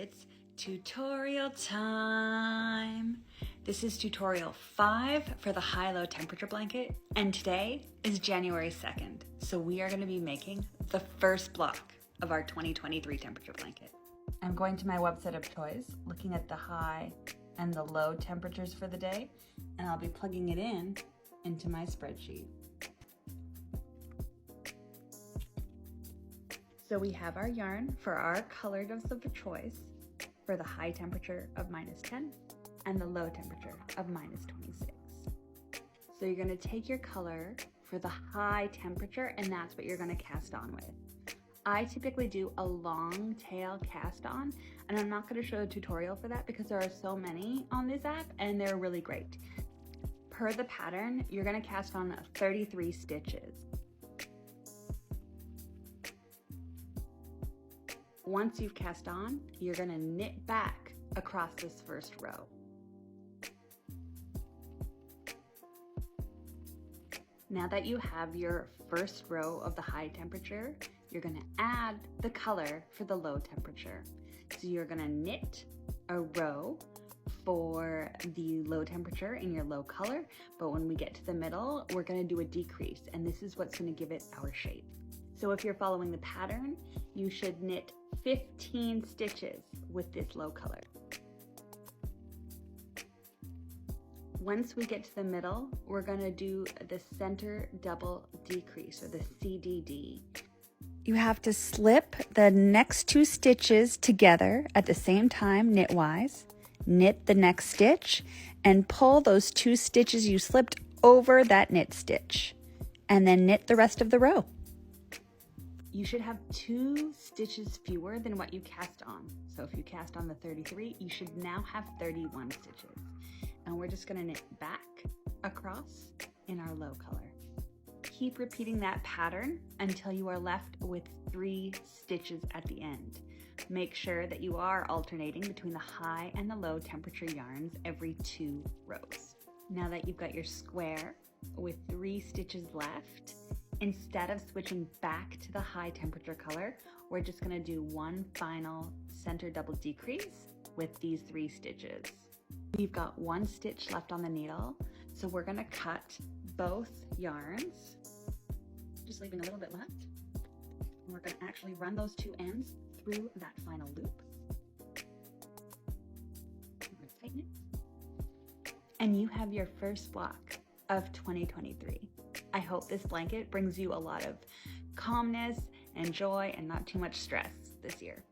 It's tutorial time. This is tutorial 5 for the high-low temperature blanket, and today is January 2nd, so we are going to be making the first block of our 2023 temperature blanket. I'm going to my website of choice, looking at the high and the low temperatures for the day, and I'll be plugging it into my spreadsheet. So we have our yarn for our colors of choice for the high temperature of -10 and the low temperature of -26. So you're going to take your color for the high temperature and that's what you're going to cast on with. I typically do a long tail cast on, and I'm not going to show a tutorial for that because there are so many on this app and they're really great. Per the pattern, you're going to cast on 33 stitches. Once you've cast on, you're going to knit back across this first row. Now that you have your first row of the high temperature, you're going to add the color for the low temperature. So you're going to knit a row for the low temperature in your low color, but when we get to the middle, we're going to do a decrease, and this is what's going to give it our shape. So if you're following the pattern, you should knit 15 stitches with this low color. Once we get to the middle, we're going to do the center double decrease, or the CDD. You have to slip the next 2 stitches together at the same time knitwise, knit the next stitch, and pull those 2 stitches you slipped over that knit stitch, and then knit the rest of the row. You should have 2 stitches fewer than what you cast on. So if you cast on the 33, you should now have 31 stitches. And we're just gonna knit back across in our low color. Keep repeating that pattern until you are left with 3 stitches at the end. Make sure that you are alternating between the high and the low temperature yarns every 2 rows. Now that you've got your square with 3 stitches left, instead of switching back to the high temperature color, we're just going to do one final center double decrease with these 3 stitches. We've got 1 stitch left on the needle, so we're going to cut both yarns, just leaving a little bit left. And we're going to actually run those 2 ends through that final loop. I'm going to tighten it. And you have your first block of 2023. I hope this blanket brings you a lot of calmness and joy and not too much stress this year.